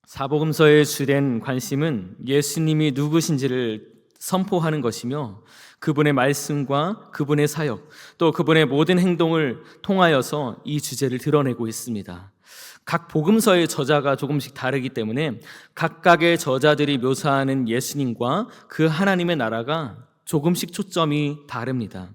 사복음서의 주된 관심은 예수님이 누구신지를 선포하는 것이며 그분의 말씀과 그분의 사역, 또 그분의 모든 행동을 통하여서 이 주제를 드러내고 있습니다. 각 복음서의 저자가 조금씩 다르기 때문에 각각의 저자들이 묘사하는 예수님과 그 하나님의 나라가 조금씩 초점이 다릅니다.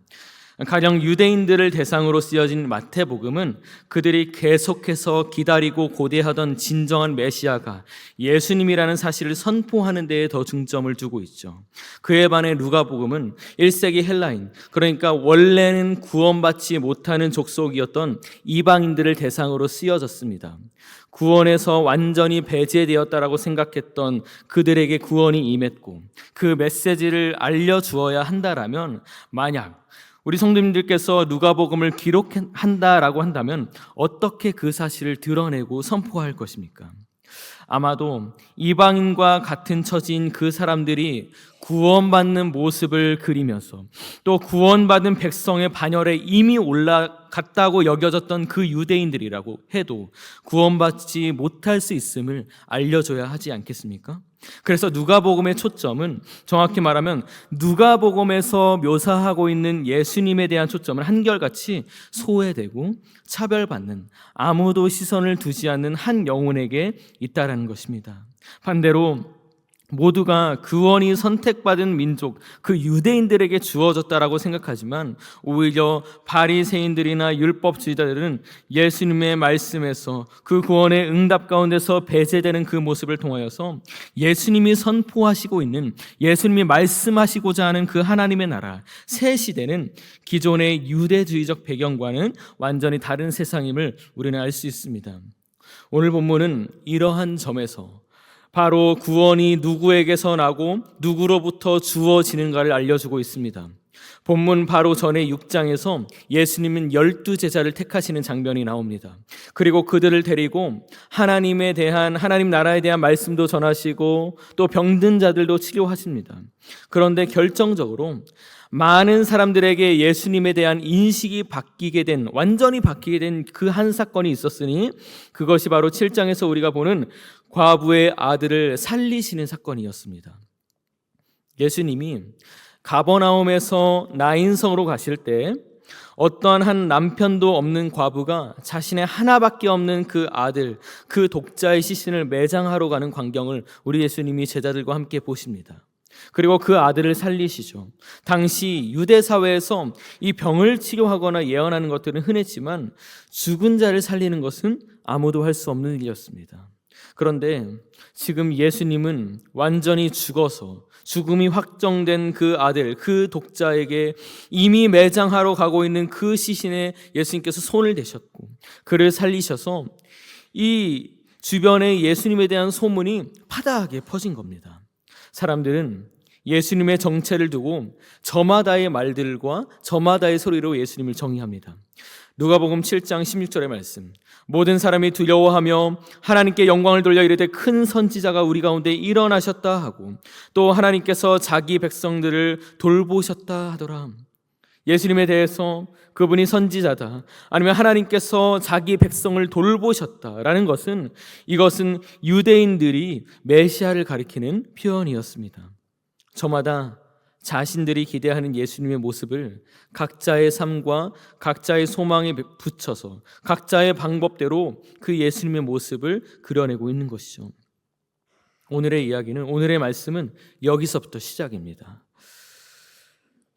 가령 유대인들을 대상으로 쓰여진 마태복음은 그들이 계속해서 기다리고 고대하던 진정한 메시아가 예수님이라는 사실을 선포하는 데에 더 중점을 두고 있죠. 그에 반해 누가복음은 1세기 헬라인, 그러니까 원래는 구원받지 못하는 족속이었던 이방인들을 대상으로 쓰여졌습니다. 구원에서 완전히 배제되었다라고 생각했던 그들에게 구원이 임했고 그 메시지를 알려주어야 한다라면, 만약 우리 성도님들께서 누가복음을 기록한다라고 한다면 어떻게 그 사실을 드러내고 선포할 것입니까? 아마도 이방인과 같은 처지인 그 사람들이 구원받는 모습을 그리면서 또 구원받은 백성의 반열에 이미 올라갔다고 여겨졌던 그 유대인들이라고 해도 구원받지 못할 수 있음을 알려줘야 하지 않겠습니까? 그래서 누가복음의 초점은, 정확히 말하면 누가복음에서 묘사하고 있는 예수님에 대한 초점은 한결같이 소외되고 차별받는, 아무도 시선을 두지 않는 한 영혼에게 있다라는 것입니다. 반대로 모두가 구원이 선택받은 민족, 그 유대인들에게 주어졌다라고 생각하지만 오히려 바리새인들이나 율법주의자들은 예수님의 말씀에서 그 구원의 응답 가운데서 배제되는 그 모습을 통하여서 예수님이 선포하시고 있는, 예수님이 말씀하시고자 하는 그 하나님의 나라, 새 시대는 기존의 유대주의적 배경과는 완전히 다른 세상임을 우리는 알 수 있습니다. 오늘 본문은 이러한 점에서 바로 구원이 누구에게서 나고 누구로부터 주어지는가를 알려주고 있습니다. 본문 바로 전에 6장에서 예수님은 12제자를 택하시는 장면이 나옵니다. 그리고 그들을 데리고 하나님 나라에 대한 말씀도 전하시고 또 병든 자들도 치료하십니다. 그런데 결정적으로 많은 사람들에게 예수님에 대한 인식이 완전히 바뀌게 된 그 한 사건이 있었으니 그것이 바로 7장에서 우리가 보는 과부의 아들을 살리시는 사건이었습니다. 예수님이 가버나움에서 나인성으로 가실 때 어떠한 한 남편도 없는 과부가 자신의 하나밖에 없는 그 아들, 그 독자의 시신을 매장하러 가는 광경을 우리 예수님이 제자들과 함께 보십니다. 그리고 그 아들을 살리시죠. 당시 유대 사회에서 이 병을 치료하거나 예언하는 것들은 흔했지만 죽은 자를 살리는 것은 아무도 할 수 없는 일이었습니다. 그런데 지금 예수님은 완전히 죽어서 죽음이 확정된 그 아들, 그 독자에게 이미 매장하러 가고 있는 그 시신에 예수님께서 손을 대셨고 그를 살리셔서 이 주변에 예수님에 대한 소문이 파다하게 퍼진 겁니다. 사람들은 예수님의 정체를 두고 저마다의 말들과 저마다의 소리로 예수님을 정의합니다. 누가복음 7장 16절의 말씀, 모든 사람이 두려워하며 하나님께 영광을 돌려 이르되 큰 선지자가 우리 가운데 일어나셨다 하고 또 하나님께서 자기 백성들을 돌보셨다 하더라. 예수님에 대해서 그분이 선지자다, 아니면 하나님께서 자기 백성을 돌보셨다라는 것은, 이것은 유대인들이 메시아를 가리키는 표현이었습니다. 저마다 자신들이 기대하는 예수님의 모습을 각자의 삶과 각자의 소망에 붙여서 각자의 방법대로 그 예수님의 모습을 그려내고 있는 것이죠. 오늘의 이야기는, 오늘의 말씀은 여기서부터 시작입니다.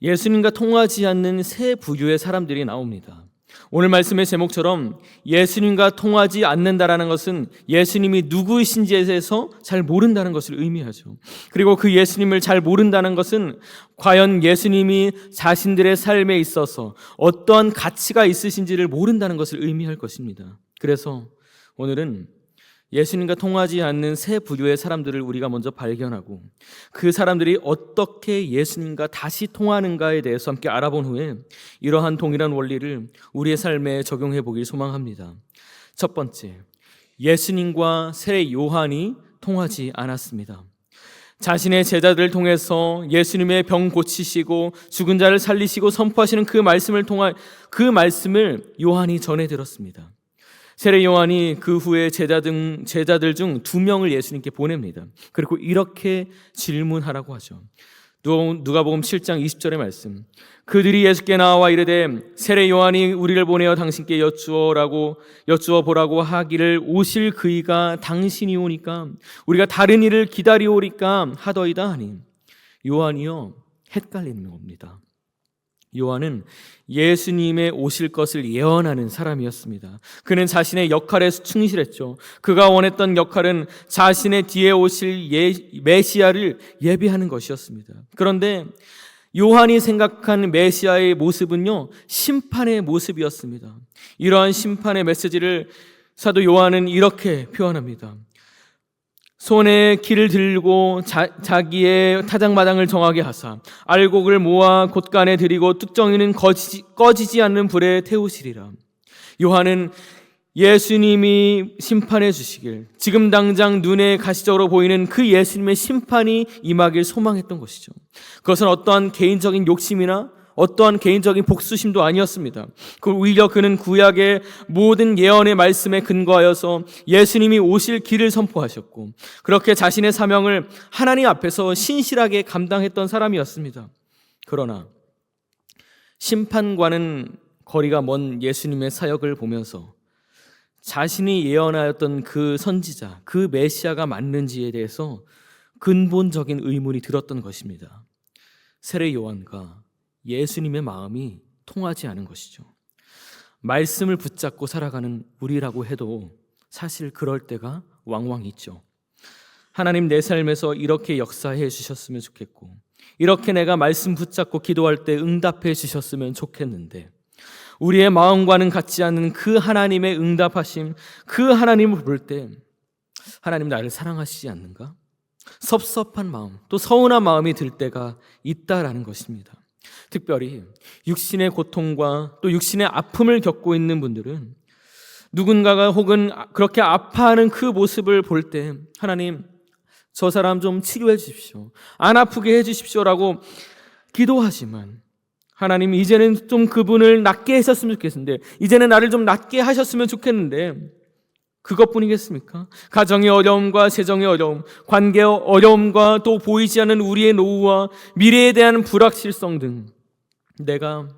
예수님과 통하지 않는 세 부류의 사람들이 나옵니다. 오늘 말씀의 제목처럼 예수님과 통하지 않는다라는 것은 예수님이 누구이신지에 대해서 잘 모른다는 것을 의미하죠. 그리고 그 예수님을 잘 모른다는 것은 과연 예수님이 자신들의 삶에 있어서 어떠한 가치가 있으신지를 모른다는 것을 의미할 것입니다. 그래서 오늘은 예수님과 통하지 않는 세 부류의 사람들을 우리가 먼저 발견하고 그 사람들이 어떻게 예수님과 다시 통하는가에 대해서 함께 알아본 후에 이러한 동일한 원리를 우리의 삶에 적용해 보길 소망합니다. 첫 번째, 예수님과 세례 요한이 통하지 않았습니다. 자신의 제자들을 통해서 예수님의 병 고치시고 죽은 자를 살리시고 선포하시는 그 말씀을 요한이 전해 들었습니다. 세례 요한이 그 후에 제자들 중 2명을 예수님께 보냅니다. 그리고 이렇게 질문하라고 하죠. 누가복음 7장 20절의 말씀. 그들이 예수께 나와 이르되 세례 요한이 우리를 보내어 당신께 여쭈어 보라고 하기를 오실 그이가 당신이 오니까 우리가 다른 일을 기다리오리까 하더이다 하니, 요한이요 헷갈리는 겁니다. 요한은 예수님의 오실 것을 예언하는 사람이었습니다. 그는 자신의 역할에 충실했죠. 그가 원했던 역할은 자신의 뒤에 오실 메시아를 예비하는 것이었습니다. 그런데 요한이 생각한 메시아의 모습은요, 심판의 모습이었습니다. 이러한 심판의 메시지를 사도 요한은 이렇게 표현합니다. 손에 키를 들고 자기의 타작마당을 정하게 하사 알곡을 모아 곳간에 들이고 뚝정이는 꺼지지 않는 불에 태우시리라. 요한은 예수님이 심판해 주시길, 지금 당장 눈에 가시적으로 보이는 그 예수님의 심판이 임하길 소망했던 것이죠. 그것은 어떠한 개인적인 욕심이나 어떠한 개인적인 복수심도 아니었습니다. 오히려 그는 구약의 모든 예언의 말씀에 근거하여서 예수님이 오실 길을 선포하셨고, 그렇게 자신의 사명을 하나님 앞에서 신실하게 감당했던 사람이었습니다. 그러나 심판과는 거리가 먼 예수님의 사역을 보면서 자신이 예언하였던 그 선지자, 그 메시아가 맞는지에 대해서 근본적인 의문이 들었던 것입니다. 세례 요한과 예수님의 마음이 통하지 않은 것이죠. 말씀을 붙잡고 살아가는 우리라고 해도 사실 그럴 때가 왕왕 있죠. 하나님, 내 삶에서 이렇게 역사해 주셨으면 좋겠고, 이렇게 내가 말씀 붙잡고 기도할 때 응답해 주셨으면 좋겠는데, 우리의 마음과는 같지 않는 그 하나님의 응답하심, 그 하나님을 볼 때 하나님 나를 사랑하시지 않는가? 섭섭한 마음, 또 서운한 마음이 들 때가 있다라는 것입니다. 특별히 육신의 고통과 또 육신의 아픔을 겪고 있는 분들은 누군가가 혹은 그렇게 아파하는 그 모습을 볼 때 하나님, 저 사람 좀 치료해 주십시오, 안 아프게 해 주십시오라고 기도하지만, 하나님 이제는 좀 그분을 낫게 하셨으면 좋겠는데, 이제는 나를 좀 낫게 하셨으면 좋겠는데, 그것뿐이겠습니까? 가정의 어려움과 재정의 어려움, 관계의 어려움과 또 보이지 않는 우리의 노후와 미래에 대한 불확실성 등 내가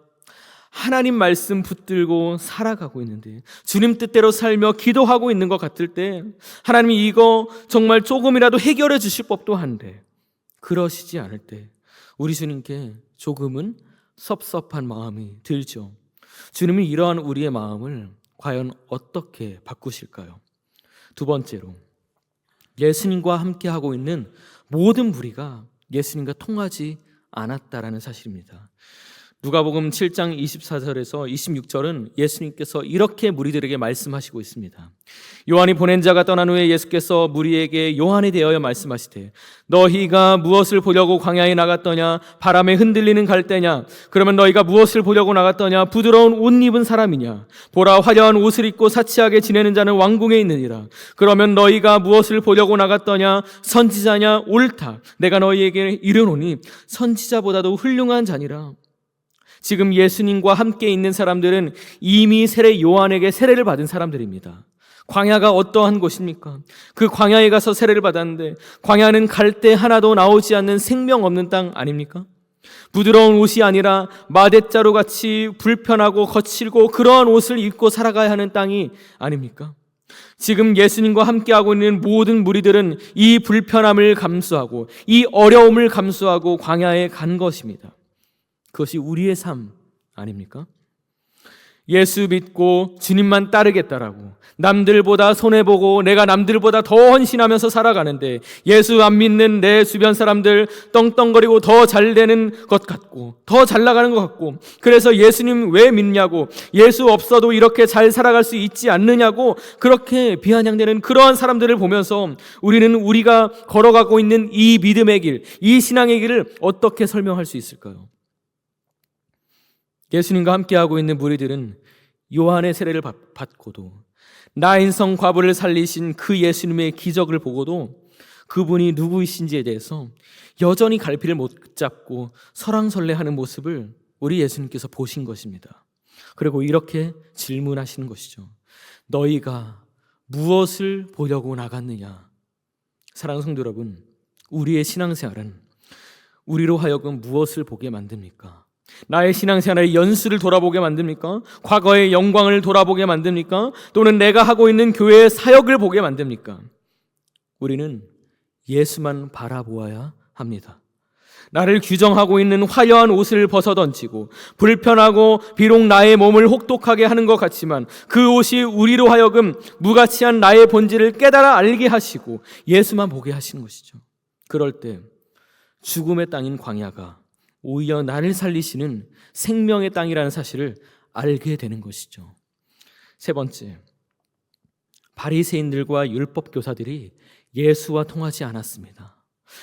하나님 말씀 붙들고 살아가고 있는데, 주님 뜻대로 살며 기도하고 있는 것 같을 때 하나님이 이거 정말 조금이라도 해결해 주실 법도 한데 그러시지 않을 때 우리 주님께 조금은 섭섭한 마음이 들죠. 주님은 이러한 우리의 마음을 과연 어떻게 바꾸실까요? 두 번째로, 예수님과 함께하고 있는 모든 무리가 예수님과 통하지 않았다라는 사실입니다. 누가복음 7장 24절에서 26절은 예수님께서 이렇게 무리들에게 말씀하시고 있습니다. 요한이 보낸 자가 떠난 후에 예수께서 무리에게 요한에 대하여 말씀하시되, 너희가 무엇을 보려고 광야에 나갔더냐? 바람에 흔들리는 갈대냐? 그러면 너희가 무엇을 보려고 나갔더냐? 부드러운 옷 입은 사람이냐? 보라, 화려한 옷을 입고 사치하게 지내는 자는 왕궁에 있느니라. 그러면 너희가 무엇을 보려고 나갔더냐? 선지자냐? 옳다, 내가 너희에게 이르노니 선지자보다도 훌륭한 자니라. 지금 예수님과 함께 있는 사람들은 이미 세례 요한에게 세례를 받은 사람들입니다. 광야가 어떠한 곳입니까? 그 광야에 가서 세례를 받았는데, 광야는 갈대 하나도 나오지 않는 생명 없는 땅 아닙니까? 부드러운 옷이 아니라 마대자루 같이 불편하고 거칠고 그러한 옷을 입고 살아가야 하는 땅이 아닙니까? 지금 예수님과 함께하고 있는 모든 무리들은 이 불편함을 감수하고 이 어려움을 감수하고 광야에 간 것입니다. 그것이 우리의 삶 아닙니까? 예수 믿고 주님만 따르겠다라고 남들보다 손해보고 내가 남들보다 더 헌신하면서 살아가는데, 예수 안 믿는 내 주변 사람들 떵떵거리고 더 잘 되는 것 같고 더 잘 나가는 것 같고, 그래서 예수님 왜 믿냐고, 예수 없어도 이렇게 잘 살아갈 수 있지 않느냐고 그렇게 비아냥대는 그러한 사람들을 보면서 우리는 우리가 걸어가고 있는 이 믿음의 길, 이 신앙의 길을 어떻게 설명할 수 있을까요? 예수님과 함께하고 있는 무리들은 요한의 세례를 받고도, 나인성 과부를 살리신 그 예수님의 기적을 보고도 그분이 누구이신지에 대해서 여전히 갈피를 못 잡고 설왕설래하는 모습을 우리 예수님께서 보신 것입니다. 그리고 이렇게 질문하시는 것이죠. 너희가 무엇을 보려고 나갔느냐? 사랑하는 성도 여러분, 우리의 신앙생활은 우리로 하여금 무엇을 보게 만듭니까? 나의 신앙생활의 연수를 돌아보게 만듭니까? 과거의 영광을 돌아보게 만듭니까? 또는 내가 하고 있는 교회의 사역을 보게 만듭니까? 우리는 예수만 바라보아야 합니다. 나를 규정하고 있는 화려한 옷을 벗어던지고 불편하고 비록 나의 몸을 혹독하게 하는 것 같지만 그 옷이 우리로 하여금 무가치한 나의 본질을 깨달아 알게 하시고 예수만 보게 하시는 것이죠. 그럴 때 죽음의 땅인 광야가 오히려 나를 살리시는 생명의 땅이라는 사실을 알게 되는 것이죠. 세 번째, 바리새인들과 율법 교사들이 예수와 통하지 않았습니다.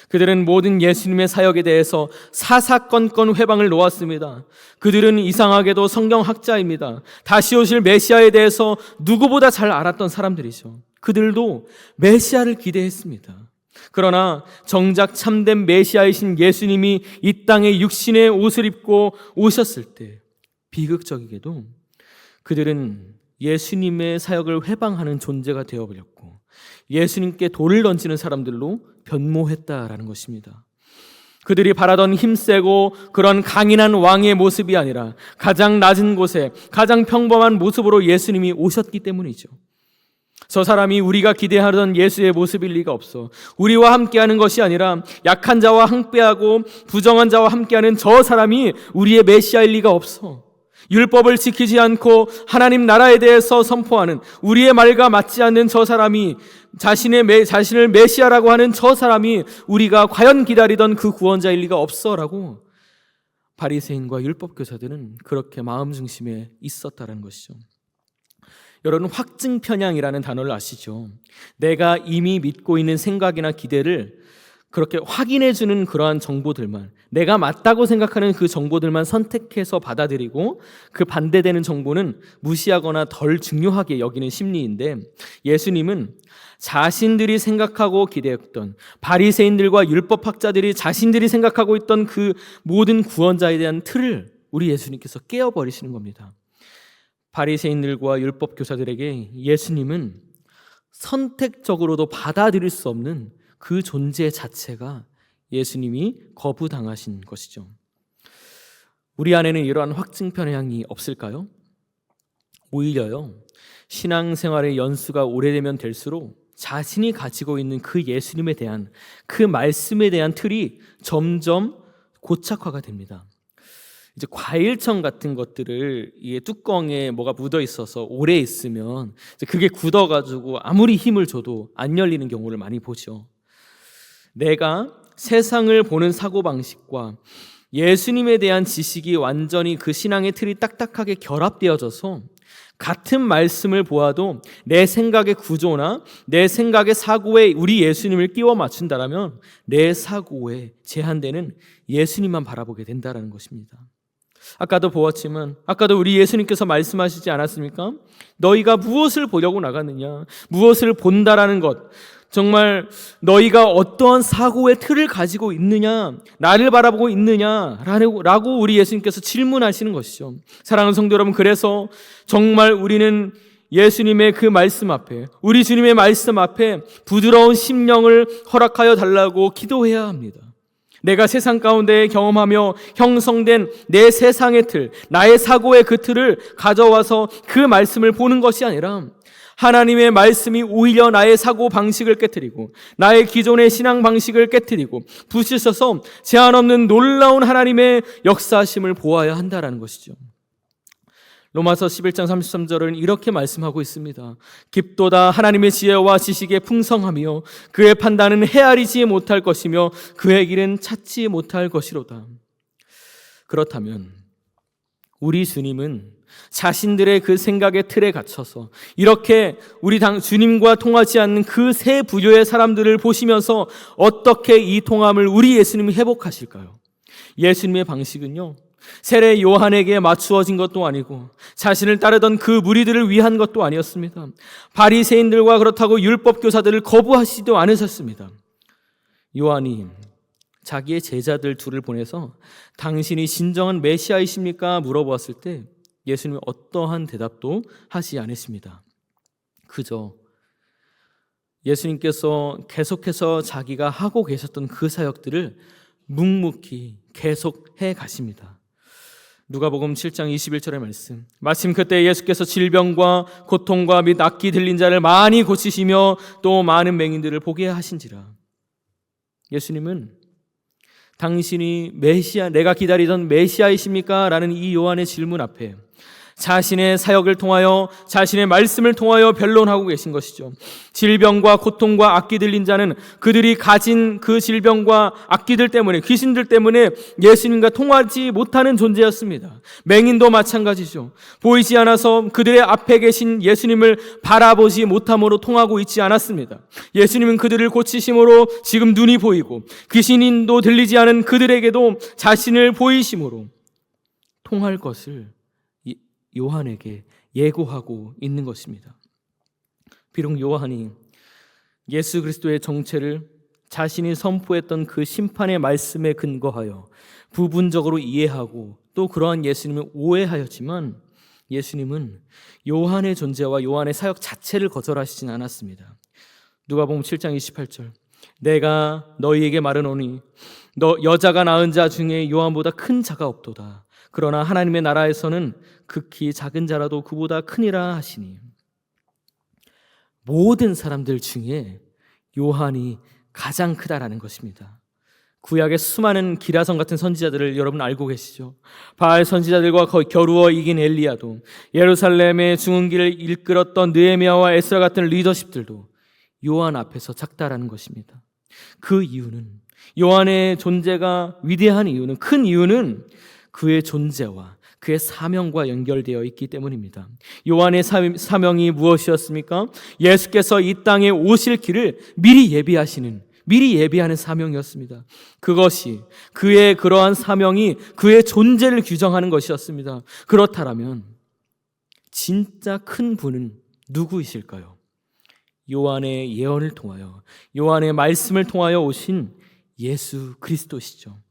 그들은 모든 예수님의 사역에 대해서 사사건건 회방을 놓았습니다. 그들은 이상하게도 성경학자입니다. 다시 오실 메시아에 대해서 누구보다 잘 알았던 사람들이죠. 그들도 메시아를 기대했습니다. 그러나 정작 참된 메시아이신 예수님이 이 땅에 육신의 옷을 입고 오셨을 때 비극적이게도 그들은 예수님의 사역을 회방하는 존재가 되어버렸고 예수님께 돌을 던지는 사람들로 변모했다라는 것입니다. 그들이 바라던 힘세고 그런 강인한 왕의 모습이 아니라 가장 낮은 곳에 가장 평범한 모습으로 예수님이 오셨기 때문이죠. 저 사람이 우리가 기대하던 예수의 모습일 리가 없어. 우리와 함께하는 것이 아니라 약한 자와 함께하고 부정한 자와 함께하는 저 사람이 우리의 메시아일 리가 없어. 율법을 지키지 않고 하나님 나라에 대해서 선포하는 우리의 말과 맞지 않는 저 사람이 자신을 메시아라고 하는 저 사람이 우리가 과연 기다리던 그 구원자일 리가 없어라고 바리새인과 율법교사들은 그렇게 마음 중심에 있었다는 것이죠. 여러분, 확증 편향이라는 단어를 아시죠? 내가 이미 믿고 있는 생각이나 기대를 그렇게 확인해주는 그러한 정보들만, 내가 맞다고 생각하는 그 정보들만 선택해서 받아들이고 그 반대되는 정보는 무시하거나 덜 중요하게 여기는 심리인데, 예수님은 자신들이 생각하고 기대했던 바리새인들과 율법학자들이 자신들이 생각하고 있던 그 모든 구원자에 대한 틀을 우리 예수님께서 깨어버리시는 겁니다. 바리새인들과 율법교사들에게 예수님은 선택적으로도 받아들일 수 없는 그 존재 자체가 예수님이 거부당하신 것이죠. 우리 안에는 이러한 확증 편향이 없을까요? 오히려요, 신앙생활의 연수가 오래되면 될수록 자신이 가지고 있는 그 예수님에 대한 그 말씀에 대한 틀이 점점 고착화가 됩니다. 이제 과일청 같은 것들을 이 뚜껑에 뭐가 묻어 있어서 오래 있으면 이제 그게 굳어가지고 아무리 힘을 줘도 안 열리는 경우를 많이 보죠. 내가 세상을 보는 사고방식과 예수님에 대한 지식이 완전히 그 신앙의 틀이 딱딱하게 결합되어져서 같은 말씀을 보아도 내 생각의 구조나 내 생각의 사고에 우리 예수님을 끼워 맞춘다라면 내 사고에 제한되는 예수님만 바라보게 된다는 것입니다. 아까도 보았지만 아까도 우리 예수님께서 말씀하시지 않았습니까? 너희가 무엇을 보려고 나갔느냐? 무엇을 본다라는 것, 정말 너희가 어떠한 사고의 틀을 가지고 있느냐, 나를 바라보고 있느냐라고 우리 예수님께서 질문하시는 것이죠. 사랑하는 성도 여러분, 그래서 정말 우리는 예수님의 그 말씀 앞에, 우리 주님의 말씀 앞에 부드러운 심령을 허락하여 달라고 기도해야 합니다. 내가 세상 가운데 경험하며 형성된 내 세상의 틀, 나의 사고의 그 틀을 가져와서 그 말씀을 보는 것이 아니라 하나님의 말씀이 오히려 나의 사고 방식을 깨트리고 나의 기존의 신앙 방식을 깨트리고 부시셔서 제한 없는 놀라운 하나님의 역사하심을 보아야 한다는 것이죠. 로마서 11장 33절은 이렇게 말씀하고 있습니다. 깊도다 하나님의 지혜와 지식의 풍성하며 그의 판단은 헤아리지 못할 것이며 그의 길은 찾지 못할 것이로다. 그렇다면 우리 주님은 자신들의 그 생각의 틀에 갇혀서 이렇게 우리 주님과 통하지 않는 그 세 부류의 사람들을 보시면서 어떻게 이 통함을 우리 예수님이 회복하실까요? 예수님의 방식은요, 세례 요한에게 맞추어진 것도 아니고 자신을 따르던 그 무리들을 위한 것도 아니었습니다. 바리새인들과 그렇다고 율법교사들을 거부하시지도 않으셨습니다. 요한이 자기의 제자들 둘을 보내서 당신이 진정한 메시아이십니까? 물어보았을 때 예수님은 어떠한 대답도 하지 않으십니다. 그저 예수님께서 계속해서 자기가 하고 계셨던 그 사역들을 묵묵히 계속해 가십니다. 누가복음 7장 21절의 말씀, 마침 그때 예수께서 질병과 고통과 및 악기 들린 자를 많이 고치시며 또 많은 맹인들을 보게 하신지라. 예수님은 당신이 메시아, 내가 기다리던 메시아이십니까? 라는 이 요한의 질문 앞에 자신의 사역을 통하여, 자신의 말씀을 통하여 변론하고 계신 것이죠. 질병과 고통과 악기 들린 자는 그들이 가진 그 질병과 악기들 때문에, 귀신들 때문에 예수님과 통하지 못하는 존재였습니다. 맹인도 마찬가지죠. 보이지 않아서 그들의 앞에 계신 예수님을 바라보지 못함으로 통하고 있지 않았습니다. 예수님은 그들을 고치심으로 지금 눈이 보이고, 귀신도 들리지 않은 그들에게도 자신을 보이심으로 통할 것을 요한에게 예고하고 있는 것입니다. 비록 요한이 예수 그리스도의 정체를 자신이 선포했던 그 심판의 말씀에 근거하여 부분적으로 이해하고 또 그러한 예수님을 오해하였지만, 예수님은 요한의 존재와 요한의 사역 자체를 거절하시진 않았습니다. 누가복음 7장 28절, 내가 너희에게 말하노니 너 여자가 낳은 자 중에 요한보다 큰 자가 없도다. 그러나 하나님의 나라에서는 극히 작은 자라도 그보다 크니라 하시니. 모든 사람들 중에 요한이 가장 크다라는 것입니다. 구약의 수많은 기라성 같은 선지자들을 여러분 알고 계시죠? 바알 선지자들과 겨루어 이긴 엘리야도, 예루살렘의 중흥기를 이끌었던 느헤미야와 에스라 같은 리더십들도 요한 앞에서 작다라는 것입니다. 그 이유는, 요한의 존재가 위대한 이유는, 큰 이유는 그의 존재와 그의 사명과 연결되어 있기 때문입니다. 요한의 사명이 무엇이었습니까? 예수께서 이 땅에 오실 길을 미리 예비하는 사명이었습니다. 그것이, 그의 그러한 사명이 그의 존재를 규정하는 것이었습니다. 그렇다면 진짜 큰 분은 누구이실까요? 요한의 예언을 통하여, 요한의 말씀을 통하여 오신 예수 그리스도시죠.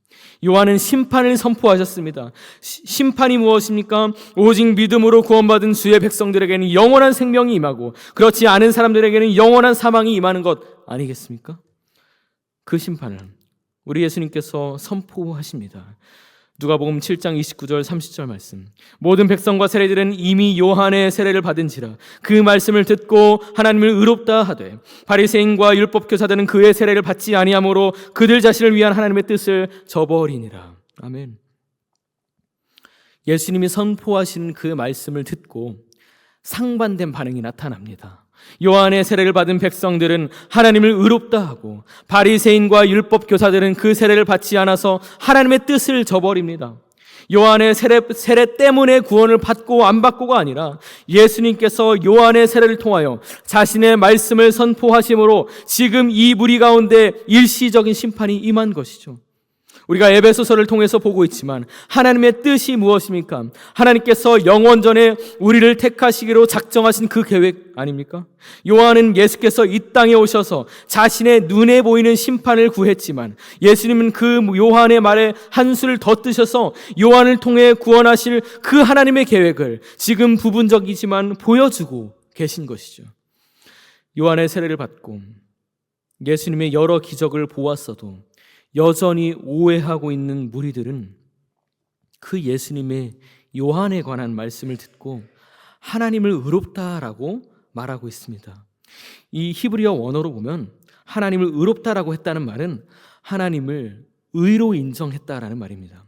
요한은 심판을 선포하셨습니다. 심판이 무엇입니까? 오직 믿음으로 구원받은 주의 백성들에게는 영원한 생명이 임하고, 그렇지 않은 사람들에게는 영원한 사망이 임하는 것 아니겠습니까? 그 심판을 우리 예수님께서 선포하십니다. 누가복음 7장 29절 30절 말씀, 모든 백성과 세리들은 이미 요한의 세례를 받은지라 그 말씀을 듣고 하나님을 의롭다 하되, 바리새인과 율법 교사들은 그의 세례를 받지 아니하므로 그들 자신을 위한 하나님의 뜻을 저버리니라. 아멘. 예수님이 선포하신 그 말씀을 듣고 상반된 반응이 나타납니다. 요한의 세례를 받은 백성들은 하나님을 의롭다 하고, 바리새인과 율법 교사들은 그 세례를 받지 않아서 하나님의 뜻을 저버립니다. 요한의 세례 때문에 구원을 받고 안 받고가 아니라 예수님께서 요한의 세례를 통하여 자신의 말씀을 선포하심으로 지금 이 무리 가운데 일시적인 심판이 임한 것이죠. 우리가 에베소서를 통해서 보고 있지만 하나님의 뜻이 무엇입니까? 하나님께서 영원전에 우리를 택하시기로 작정하신 그 계획 아닙니까? 요한은 예수께서 이 땅에 오셔서 자신의 눈에 보이는 심판을 구했지만, 예수님은 그 요한의 말에 한 수를 더 뜨셔서 요한을 통해 구원하실 그 하나님의 계획을 지금 부분적이지만 보여주고 계신 것이죠. 요한의 세례를 받고 예수님의 여러 기적을 보았어도 여전히 오해하고 있는 무리들은 그 예수님의 요한에 관한 말씀을 듣고 하나님을 의롭다라고 말하고 있습니다. 이 히브리어 원어로 보면 하나님을 의롭다라고 했다는 말은 하나님을 의로 인정했다라는 말입니다.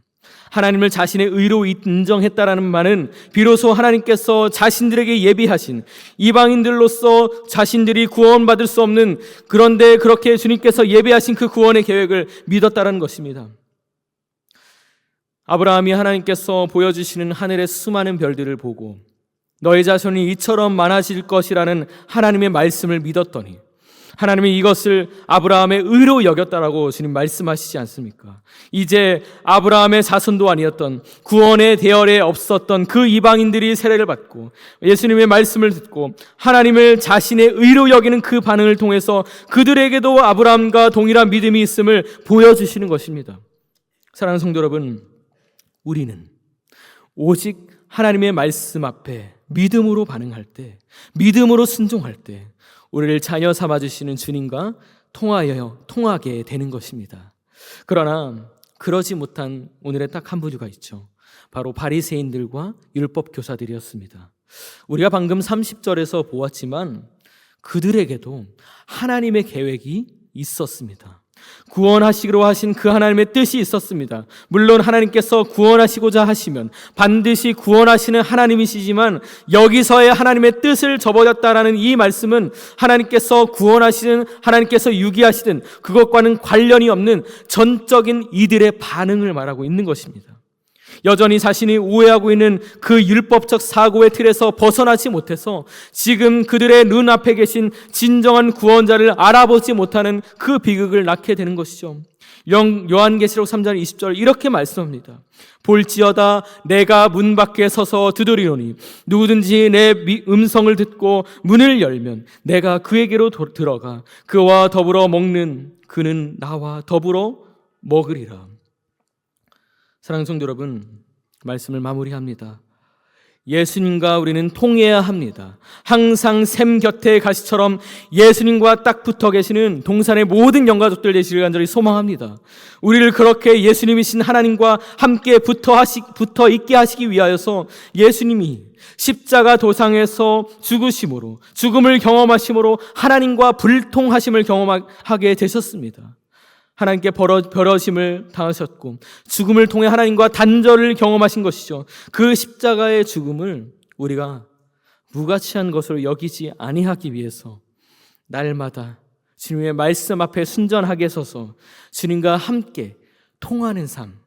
하나님을 자신의 의로 인정했다라는 말은 비로소 하나님께서 자신들에게 예비하신 이방인들로서 자신들이 구원받을 수 없는, 그런데 그렇게 주님께서 예비하신 그 구원의 계획을 믿었다라는 것입니다. 아브라함이 하나님께서 보여주시는 하늘의 수많은 별들을 보고 너희 자손이 이처럼 많아질 것이라는 하나님의 말씀을 믿었더니 하나님이 이것을 아브라함의 의로 여겼다라고 주님 말씀하시지 않습니까? 이제 아브라함의 자손도 아니었던, 구원의 대열에 없었던 그 이방인들이 세례를 받고 예수님의 말씀을 듣고 하나님을 자신의 의로 여기는 그 반응을 통해서 그들에게도 아브라함과 동일한 믿음이 있음을 보여주시는 것입니다. 사랑하는 성도 여러분, 우리는 오직 하나님의 말씀 앞에 믿음으로 반응할 때, 믿음으로 순종할 때 우리를 자녀 삼아주시는 주님과 통하게 되는 것입니다. 그러나 그러지 못한 오늘의 딱 한 부류가 있죠. 바로 바리새인들과 율법 교사들이었습니다. 우리가 방금 30절에서 보았지만 그들에게도 하나님의 계획이 있었습니다. 구원하시기로 하신 그 하나님의 뜻이 있었습니다. 물론 하나님께서 구원하시고자 하시면 반드시 구원하시는 하나님이시지만 여기서의 하나님의 뜻을 저버렸다라는 이 말씀은 하나님께서 구원하시든 하나님께서 유기하시든 그것과는 관련이 없는 전적인 이들의 반응을 말하고 있는 것입니다. 여전히 자신이 오해하고 있는 그 율법적 사고의 틀에서 벗어나지 못해서 지금 그들의 눈앞에 계신 진정한 구원자를 알아보지 못하는 그 비극을 낳게 되는 것이죠. 요한계시록 3장 20절 이렇게 말씀합니다. 볼지어다 내가 문 밖에 서서 두드리노니 누구든지 내 음성을 듣고 문을 열면 내가 그에게로 들어가 그와 더불어 먹는 그는 나와 더불어 먹으리라. 사랑하는 성도 여러분, 말씀을 마무리합니다. 예수님과 우리는 통해야 합니다. 항상 샘 곁에 가시처럼 예수님과 딱 붙어 계시는 동산의 모든 영가족들 되시길 간절히 소망합니다. 우리를 그렇게 예수님이신 하나님과 함께 붙어 있게 하시기 위하여서 예수님이 십자가 도상에서 죽으심으로, 죽음을 경험하심으로 하나님과 불통하심을 경험하게 되셨습니다. 하나님께 버러짐을 당하셨고 죽음을 통해 하나님과 단절을 경험하신 것이죠. 그 십자가의 죽음을 우리가 무가치한 것으로 여기지 아니하기 위해서 날마다 주님의 말씀 앞에 순전하게 서서 주님과 함께 통하는 삶,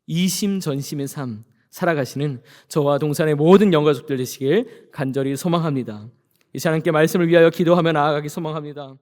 이심전심의 삶 살아가시는 저와 동산의 모든 영가족들 되시길 간절히 소망합니다. 이 하나님께 말씀을 위하여 기도하며 나아가기 소망합니다.